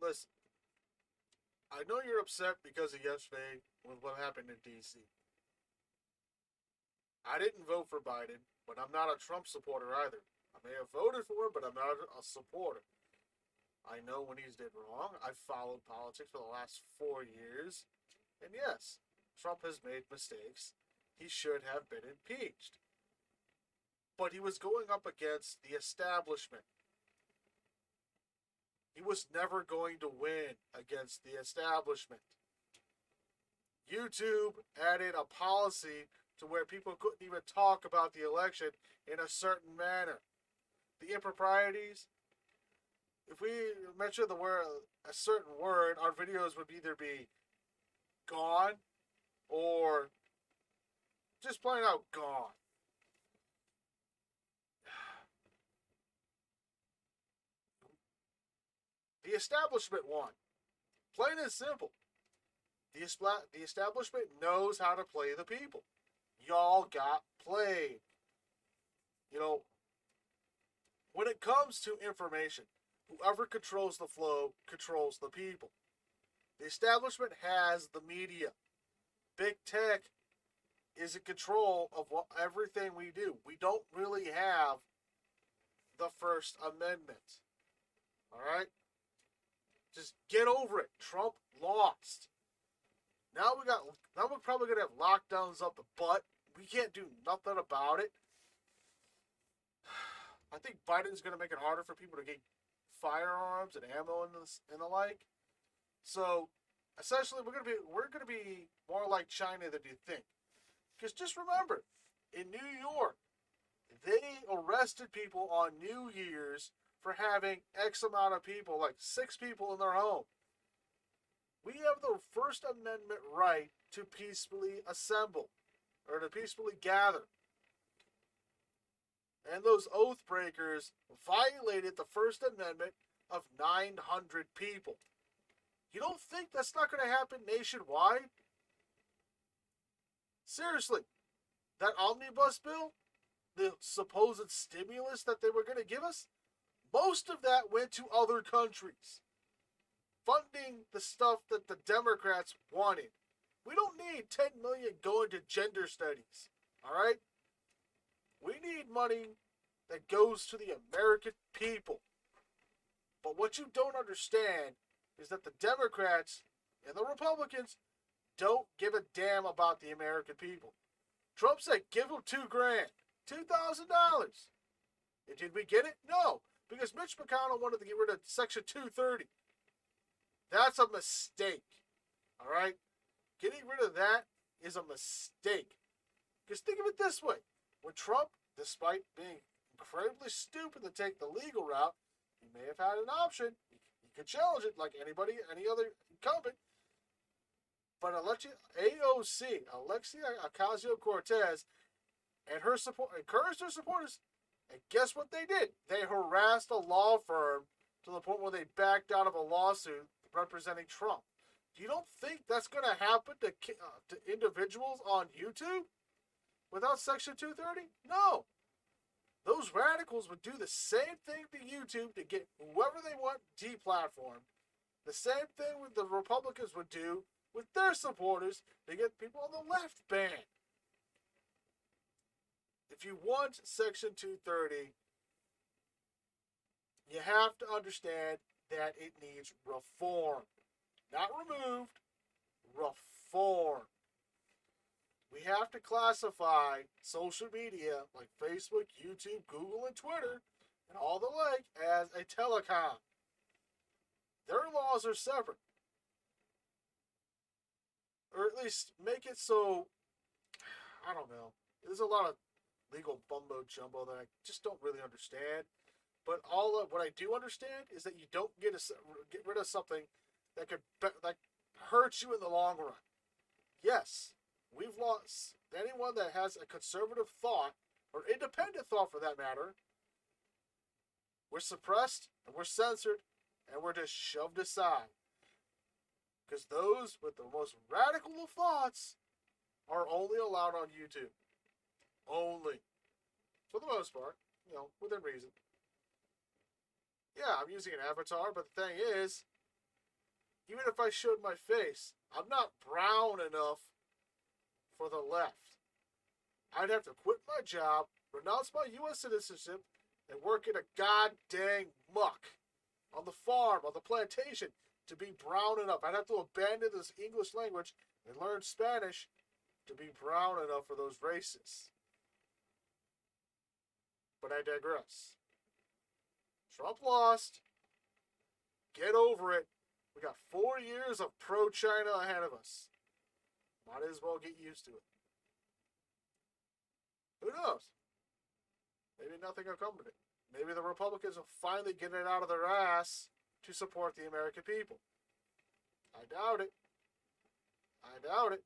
listen, I know you're upset because of yesterday with what happened in D.C. I didn't vote for Biden, but I'm not a Trump supporter either. I may have voted for him, but I'm not a supporter. I know when he's did wrong. I've followed politics for the last 4 years. And yes, Trump has made mistakes. He should have been impeached. But he was going up against the establishment. He was never going to win against the establishment. YouTube added a policy to where people couldn't even talk about the election in a certain manner. The improprieties, if we mention the word a certain word, our videos would either be gone or just plain out gone. The establishment won. Plain and simple. The establishment knows how to play the people. Y'all got played. You know, when it comes to information, whoever controls the flow controls the people. The establishment has the media. Big tech is in control of everything we do. We don't really have the First Amendment. All right? Just get over it. Trump lost. Now we're probably gonna have lockdowns up the butt. We can't do nothing about it. I think Biden's gonna make it harder for people to get firearms and ammo and the like. So essentially we're gonna be more like China than you think. Because just remember, in New York, they arrested people on New Year's for having X amount of people, like 6 people in their home. We have the First Amendment right to peacefully assemble or to peacefully gather. And those oath breakers violated the First Amendment of 900 people. You don't think that's not going to happen nationwide? Seriously, that omnibus bill, the supposed stimulus that they were going to give us, most of that went to other countries, funding the stuff that the Democrats wanted. We don't need 10 million going to gender studies, all right? We need money that goes to the American people. But what you don't understand is that the Democrats and the Republicans don't give a damn about the American people. Trump said, give them $2,000, $2,000. And did we get it? No, because Mitch McConnell wanted to get rid of Section 230. That's a mistake. All right? Getting rid of that is a mistake. Because think of it this way. When Trump, despite being incredibly stupid to take the legal route, he may have had an option. He could challenge it like any other incumbent. But AOC, Alexia Ocasio-Cortez, and her support encouraged her supporters. And guess what they did? They harassed a law firm to the point where they backed out of a lawsuit representing Trump. You don't think that's going to happen to individuals on YouTube without Section 230? No. Those radicals would do the same thing to YouTube to get whoever they want deplatformed. The same thing with the Republicans would do with their supporters to get people on the left banned. If you want Section 230, you have to understand that it needs reform. Not removed, reform. We have to classify social media like Facebook, YouTube, Google, and Twitter, and all the like as a telecom. Their laws are separate. Or at least make it so, I don't know. There's a lot of legal bumbo jumbo that I just don't really understand. But all of what I do understand is that you don't get rid of something that could that hurt you in the long run. Yes, we've lost anyone that has a conservative thought or independent thought for that matter. We're suppressed and we're censored and we're just shoved aside. Because those with the most radical of thoughts are only allowed on YouTube. Only. For the most part. Within reason. Yeah, I'm using an avatar, but the thing is, even if I showed my face, I'm not brown enough for the left. I'd have to quit my job, renounce my U.S. citizenship, and work in a god-dang muck on the farm, on the plantation, to be brown enough. I'd have to abandon this English language and learn Spanish to be brown enough for those races. But I digress. Trump lost. Get over it. We got 4 years of pro-China ahead of us. Might as well get used to it. Who knows? Maybe nothing will come of it. Maybe the Republicans will finally get it out of their ass to support the American people. I doubt it. I doubt it.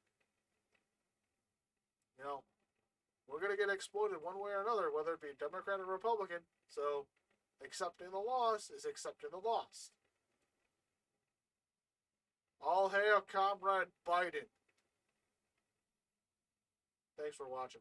You know, we're going to get exploited one way or another, whether it be Democrat or Republican. So, accepting the loss is accepting the loss. All hail, Comrade Biden. Thanks for watching.